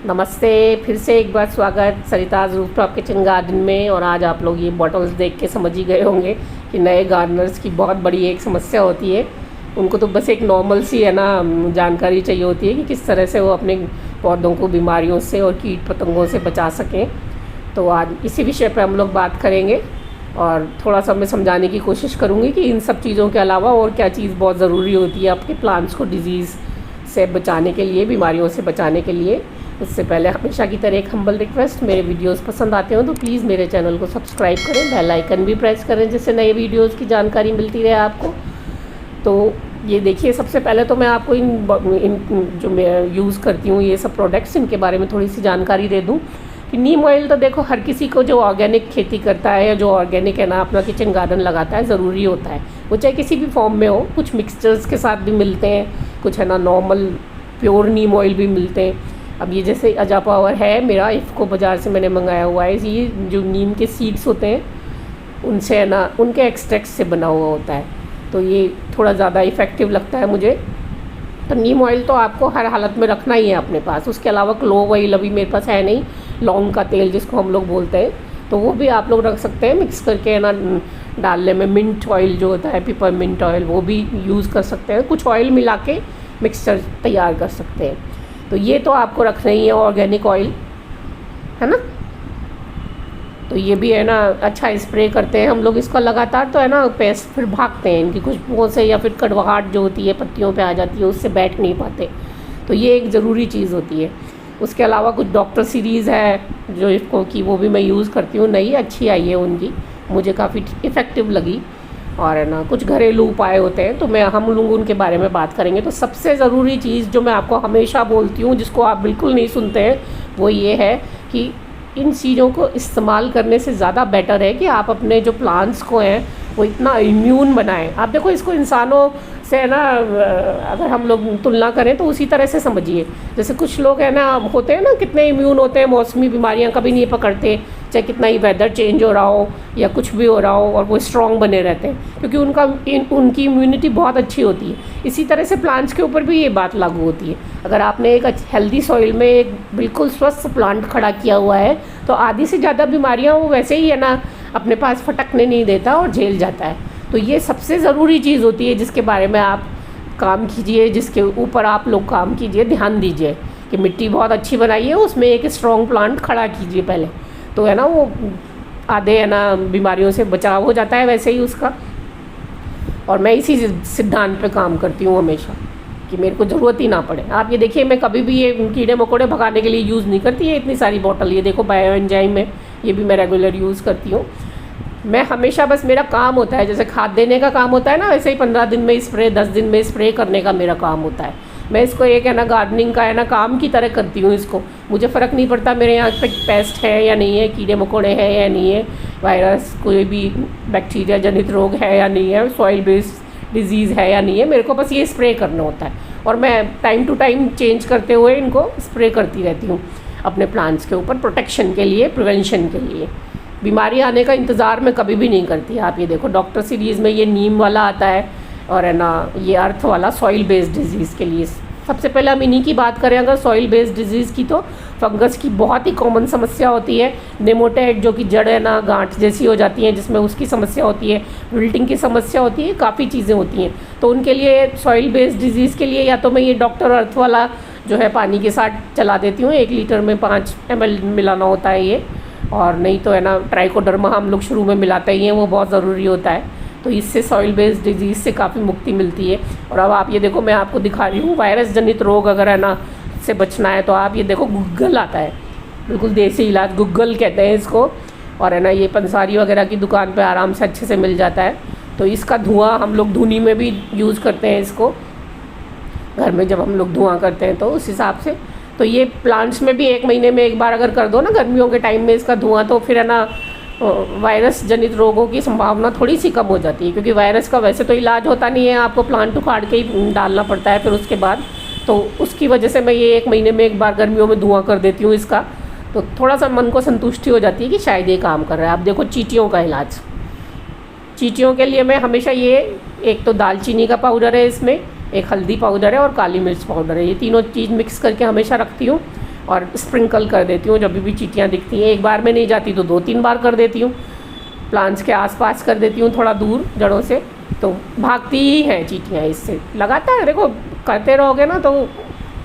नमस्ते, फिर से एक बार स्वागत सरिताज रूफटॉप किचन गार्डन में। और आज आप लोग ये बॉटल्स देख के समझ ही गए होंगे कि नए गार्डनर्स की बहुत बड़ी एक समस्या होती है। उनको तो बस एक नॉर्मल सी है ना जानकारी चाहिए होती है कि किस तरह से वो अपने पौधों को बीमारियों से और कीट पतंगों से बचा सकें। तो आज इसी विषय पर हम लोग बात करेंगे और थोड़ा सा मैं समझाने की कोशिश करूँगी कि इन सब चीज़ों के अलावा और क्या चीज़ बहुत ज़रूरी होती है आपके प्लांट्स को डिजीज़ से बचाने के लिए, बीमारियों से बचाने के लिए। उससे पहले हमेशा की तरह एक हम्बल रिक्वेस्ट, मेरे वीडियोस पसंद आते हो तो प्लीज़ मेरे चैनल को सब्सक्राइब करें, बेल आइकन भी प्रेस करें जिससे नए वीडियोस की जानकारी मिलती रहे आपको। तो ये देखिए, सबसे पहले तो मैं आपको इन जो मैं यूज़ करती हूँ ये सब प्रोडक्ट्स, इनके बारे में थोड़ी सी जानकारी दे दूँ कि नीम ऑयल तो देखो हर किसी को जो ऑर्गेनिक खेती करता है या जो ऑर्गेनिक है ना अपना किचन गार्डन लगाता है ज़रूरी होता है। वो चाहे किसी भी फॉर्म में हो, कुछ मिक्सचर्स के साथ भी मिलते हैं, कुछ है ना नॉर्मल प्योर नीम ऑयल भी मिलते हैं। अब ये जैसे अजापावर है मेरा, इफ़को बाज़ार से मैंने मंगाया हुआ है। ये जो नीम के सीड्स होते हैं उनसे है ना, उनके एक्सट्रैक्ट से बना हुआ होता है, तो ये थोड़ा ज़्यादा इफ़ेक्टिव लगता है मुझे। तो नीम ऑयल तो आपको हर हालत में रखना ही है अपने पास। उसके अलावा क्लोव ऑयल अभी मेरे पास है नहीं, लौंग का तेल जिसको हम लोग बोलते हैं, तो वो भी आप लोग रख सकते हैं मिक्स करके है ना डालने में। मिंट ऑयल जो होता है, पिपर मिंट ऑयल, वो भी यूज़ कर सकते हैं। कुछ ऑयल मिला के मिक्सचर तैयार कर सकते हैं। तो ये तो आपको रखना ही है, ऑर्गेनिक ऑयल है ना। तो ये भी है ना अच्छा स्प्रे करते हैं हम लोग इसका लगातार, तो है ना पेस्ट फिर भागते हैं इनकी खुशबुओं से, या फिर कड़वाहट जो होती है पत्तियों पे आ जाती है, उससे बैठ नहीं पाते। तो ये एक ज़रूरी चीज़ होती है। उसके अलावा कुछ डॉक्टर सीरीज़ है जो इफ़को की, वो भी मैं यूज़ करती हूँ, नई अच्छी आई है उनकी, मुझे काफ़ी इफ़ेक्टिव लगी। और है ना कुछ घरेलू उपाय होते हैं, तो हम लोग उनके बारे में बात करेंगे। तो सबसे ज़रूरी चीज़ जो मैं आपको हमेशा बोलती हूँ, जिसको आप बिल्कुल नहीं सुनते हैं, वो ये है कि इन चीज़ों को इस्तेमाल करने से ज़्यादा बेटर है कि आप अपने जो प्लांट्स को हैं वो इतना इम्यून बनाएं। आप देखो इसको इंसानों से ना अगर हम लोग तुलना करें तो उसी तरह से समझिए। जैसे कुछ लोग है ना होते हैं ना कितने इम्यून होते हैं, मौसमी बीमारियां कभी नहीं पकड़ते, चाहे कितना ही वेदर चेंज हो रहा हो या कुछ भी हो रहा हो, और वो स्ट्रॉन्ग बने रहते हैं क्योंकि उनकी इम्यूनिटी बहुत अच्छी होती है। इसी तरह से प्लांट्स के ऊपर भी ये बात लागू होती है। अगर आपने एक हेल्दी सॉइल में एक बिल्कुल स्वस्थ प्लांट खड़ा किया हुआ है तो आधी से ज़्यादा बीमारियाँ वो वैसे ही है ना अपने पास फटकने नहीं देता और झेल जाता है। तो ये सबसे ज़रूरी चीज़ होती है जिसके बारे में आप काम कीजिए, जिसके ऊपर आप लोग काम कीजिए, ध्यान दीजिए कि मिट्टी बहुत अच्छी बनाइए, उसमें एक स्ट्रॉन्ग प्लांट खड़ा कीजिए पहले, तो है ना वो आधे है ना बीमारियों से बचाव हो जाता है वैसे ही उसका। और मैं इसी सिद्धांत पे काम करती हूँ हमेशा कि मेरे को ज़रूरत ही ना पड़े। आप ये देखिए, मैं कभी भी ये कीड़े मकोड़े भगाने के लिए यूज़ नहीं करती है इतनी सारी बॉटल। ये देखो बायो एंजाइम है, ये भी मैं रेगुलर यूज़ करती हूँ। मैं हमेशा बस मेरा काम होता है, जैसे खाद देने का काम होता है ना, वैसे ही 15 दिन में स्प्रे, 10 दिन में स्प्रे करने का मेरा काम होता है। मैं इसको एक है ना गार्डनिंग का है ना काम की तरह करती हूँ इसको। मुझे फ़र्क नहीं पड़ता मेरे यहाँ पे पेस्ट है या नहीं है, कीड़े मकोड़े हैं या नहीं है, वायरस कोई भी बैक्टीरिया जनित रोग है या नहीं है, सॉइल बेस्ड डिजीज़ है या नहीं है, मेरे को बस ये स्प्रे करना होता है। और मैं टाइम टू टाइम चेंज करते हुए इनको स्प्रे करती रहती हूँ अपने प्लांट्स के ऊपर, प्रोटेक्शन के लिए, प्रिवेंशन के लिए। बीमारी आने का इंतज़ार मैं कभी भी नहीं करती। आप ये देखो डॉक्टर सीरीज़ में ये नीम वाला आता है और है ना ये अर्थ वाला सॉइल बेस्ड डिजीज़ के लिए। सबसे पहले हम इन्हीं की बात करें अगर सॉइल बेस्ड डिजीज़ की, तो फंगस की बहुत ही कॉमन समस्या होती है। नेमोटेड जो कि जड़ है ना गांठ जैसी हो जाती हैं, जिसमें उसकी समस्या होती है, विल्टिंग की समस्या होती है, काफ़ी चीज़ें होती हैं। तो उनके लिए सॉइल बेस्ड डिजीज़ के लिए या तो मैं ये डॉक्टर अर्थ वाला जो है पानी के साथ चला देती हूँ, 1 लीटर में 5 ml मिलाना होता है ये, और नहीं तो है ना ट्राइकोडर्मा हम लोग शुरू में मिलाते ही हैं, वो बहुत ज़रूरी होता है। तो इससे सॉइल बेस्ड डिजीज़ से काफ़ी मुक्ति मिलती है। और अब आप ये देखो, मैं आपको दिखा रही हूँ वायरस जनित रोग अगर है ना से बचना है तो आप ये देखो गुग्गल आता है, बिल्कुल देसी इलाज गुग्गल कहते हैं इसको, और है ना ये पंसारी वगैरह की दुकान पे आराम से अच्छे से मिल जाता है। तो इसका धुआं हम लोग धुनी में भी यूज़ करते हैं इसको, घर में जब हम लोग धुआं करते हैं तो उस हिसाब से। तो ये प्लांट्स में भी 1 महीने में एक बार अगर कर दो ना गर्मियों के टाइम में इसका धुआं, तो फिर है ना वायरस जनित रोगों की संभावना थोड़ी सी कम हो जाती है, क्योंकि वायरस का वैसे तो इलाज होता नहीं है, आपको प्लांट उखाड़ के ही डालना पड़ता है फिर उसके बाद। तो उसकी वजह से मैं ये 1 महीने में एक बार गर्मियों में धुआं कर देती हूँ इसका, तो थोड़ा सा मन को संतुष्टि हो जाती है कि शायद ये काम कर रहा है। आप देखो चींटियों का इलाज, चींटियों के लिए मैं हमेशा ये, एक तो दालचीनी का पाउडर है इसमें, एक हल्दी पाउडर है और काली मिर्च पाउडर है, ये तीनों चीज़ मिक्स करके हमेशा रखती हूँ। और स्प्रिंकल कर देती हूँ जब भी चींटियाँ दिखती हैं। एक बार में नहीं जाती तो 2-3 बार कर देती हूँ। प्लांट्स के आसपास कर देती हूँ थोड़ा दूर जड़ों से, तो भागती ही हैं चींटियाँ इससे। लगातार देखो करते रहोगे ना तो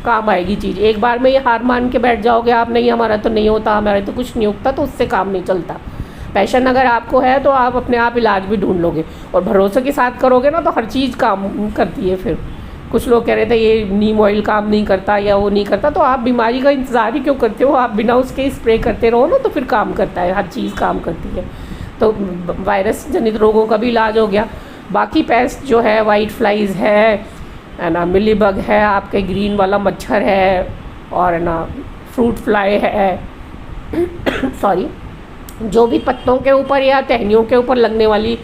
काम आएगी चीज़। एक बार में ये हार मान के बैठ जाओगे आप, नहीं हमारा तो नहीं होता, हमारे तो कुछ नहीं उगता, तो उससे काम नहीं चलता। पैशन अगर आपको है तो आप अपने आप इलाज भी ढूंढ लोगे, और भरोसे के साथ करोगे ना तो हर चीज़ काम करती है। फिर कुछ लोग कह रहे थे ये नीम ऑयल काम नहीं करता या वो नहीं करता, तो आप बीमारी का इंतज़ार ही क्यों करते हो? आप बिना उसके स्प्रे करते रहो ना तो फिर काम करता है, हर चीज़ काम करती है। तो वायरस जनित रोगों का भी इलाज हो गया। बाकी पेस्ट जो है, वाइट फ्लाइज है ना, मिली बग है, आपके ग्रीन वाला मच्छर है, और है ना फ्रूट फ्लाई है सॉरी, जो भी पत्तों के ऊपर या टहनियों के ऊपर लगने वाली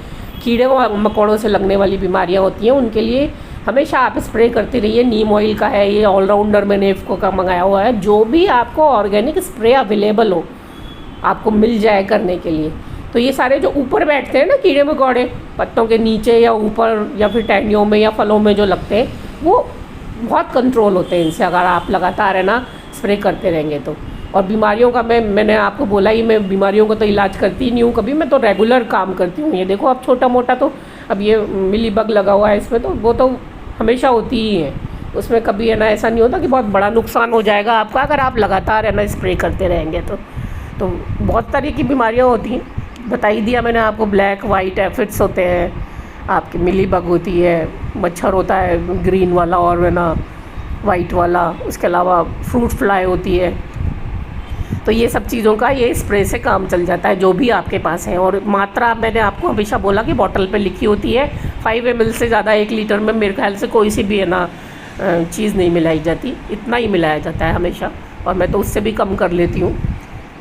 कीड़े मकोड़ों से लगने वाली बीमारियां होती हैं, उनके लिए हमेशा आप स्प्रे करते रहिए। नीम ऑयल का है, ये ऑलराउंडर मैंने इफ़को का मंगाया हुआ है। जो भी आपको ऑर्गेनिक स्प्रे अवेलेबल हो आपको मिल जाए करने के लिए। तो ये सारे जो ऊपर बैठते हैं ना कीड़े मकोड़े, पत्तों के नीचे या ऊपर या फिर टहनियों में या फलों में जो लगते हैं, वो बहुत कंट्रोल होते हैं इनसे, अगर आप लगातार है ना स्प्रे करते रहेंगे तो। और बीमारियों का मैंने आपको बोला ही, मैं बीमारियों का तो इलाज करती ही नहीं हूँ कभी, मैं तो रेगुलर काम करती हूँ। ये देखो अब छोटा मोटा तो, अब ये मिली बग लगा हुआ है इसमें, तो वो तो हमेशा होती ही है, उसमें कभी है ना ऐसा नहीं होता कि बहुत बड़ा नुकसान हो जाएगा आपका अगर आप लगातार है ना स्प्रे करते रहेंगे तो बहुत तरह की बीमारियाँ होती हैं, बता ही दिया मैंने आपको। ब्लैक वाइट एफिड्स होते हैं, आपकी मिली बग होती है, मच्छर होता है ग्रीन वाला और है ना वाइट वाला, उसके अलावा फ्रूट फ्लाई होती है। तो ये सब चीज़ों का ये स्प्रे से काम चल जाता है जो भी आपके पास है। और मात्रा मैंने आपको हमेशा बोला कि बॉटल पे लिखी होती है, 5 ml से ज़्यादा 1 लीटर में मेरे ख्याल से कोई सी भी है ना चीज़ नहीं मिलाई जाती, इतना ही मिलाया जाता है हमेशा। और मैं तो उससे भी कम कर लेती हूँ,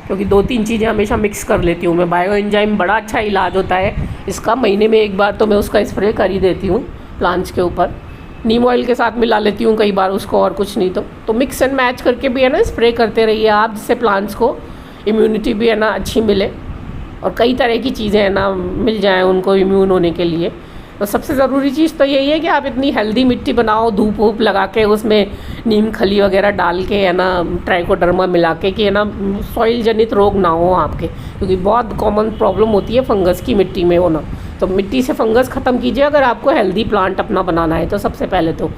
क्योंकि 2-3 चीज़ें हमेशा मिक्स कर लेती हूँ मैं। बायो एंजाइम बड़ा अच्छा इलाज होता है इसका, महीने में 1 बार तो मैं उसका स्प्रे कर ही देती हूँ प्लांट्स के ऊपर। नीम ऑयल के साथ मिला लेती हूँ कई बार उसको, और कुछ नहीं तो मिक्स एंड मैच करके भी है ना स्प्रे करते रहिए आप, जिससे प्लांट्स को इम्यूनिटी भी है ना अच्छी मिले और कई तरह की चीज़ें है ना मिल जाएं उनको इम्यून होने के लिए। तो सबसे ज़रूरी चीज़ तो यही है कि आप इतनी हेल्दी मिट्टी बनाओ, धूप वूप लगा के उसमें नीम खली वगैरह डाल के है ना, ट्राइकोडर्मा मिला के, कि है ना सॉइल जनित रोग ना हो आपके, क्योंकि बहुत कॉमन प्रॉब्लम होती है फंगस की मिट्टी में होना। तो मिट्टी से फंगस ख़त्म कीजिए अगर आपको हेल्दी प्लांट अपना बनाना है तो सबसे पहले तो।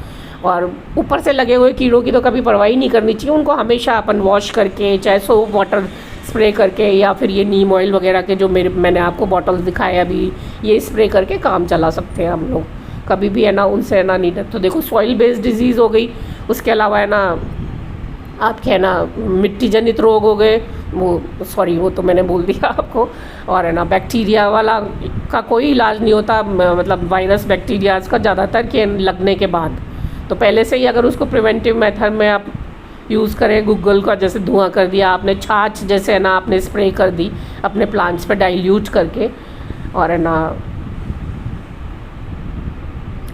और ऊपर से लगे हुए कीड़ों की तो कभी परवाही नहीं करनी चाहिए, उनको हमेशा अपन वॉश करके, चाहे सोप वाटर स्प्रे करके या फिर ये नीम ऑयल वगैरह के जो मैंने आपको बॉटल्स दिखाए अभी, ये स्प्रे करके काम चला सकते हैं हम लोग। कभी भी है ना उनसे है ना नहीं। तो देखो सॉइल बेस्ड डिजीज़ हो गई, उसके अलावा है ना आपके है ना मिट्टी जनित रोग हो गए, वो तो मैंने बोल दिया आपको। और है ना बैक्टीरिया वाला का कोई इलाज नहीं होता, मतलब वायरस बैक्टीरिया का ज़्यादातर के लगने के बाद। तो पहले से ही अगर उसको प्रिवेंटिव मेथड में आप यूज़ करें, गूगल का जैसे धुआं कर दिया आपने, छाछ जैसे है ना आपने स्प्रे कर दी अपने प्लांट्स पे डाइल्यूट करके, और है ना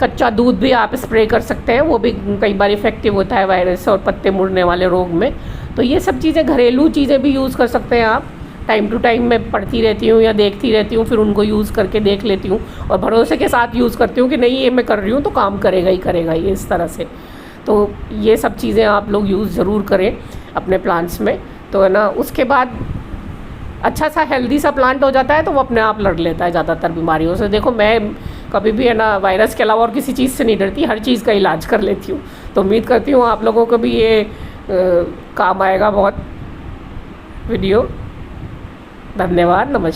कच्चा दूध भी आप स्प्रे कर सकते हैं, वो भी कई बार इफ़ेक्टिव होता है वायरस और पत्ते मुड़ने वाले रोग में। तो ये सब चीज़ें, घरेलू चीज़ें भी यूज़ कर सकते हैं आप। टाइम टू टाइम मैं पढ़ती रहती हूँ या देखती रहती हूँ, फिर उनको यूज़ करके देख लेती हूँ और भरोसे के साथ यूज़ करती हूँ कि नहीं ये मैं कर रही हूँ तो काम करेगा ही करेगा ये, इस तरह से। तो ये सब चीज़ें आप लोग यूज़ ज़रूर करें अपने प्लांट्स में, तो है ना उसके बाद अच्छा सा हेल्दी सा प्लांट हो जाता है, तो वो अपने आप लड़ लेता है ज़्यादातर बीमारियों से। देखो मैं कभी भी है ना वायरस के अलावा और किसी चीज़ से नहीं डरती, हर चीज़ का इलाज कर लेती हूँ। तो उम्मीद करती हूँ आप लोगों को भी ये काम आएगा बहुत वीडियो। धन्यवाद, नमस्कार।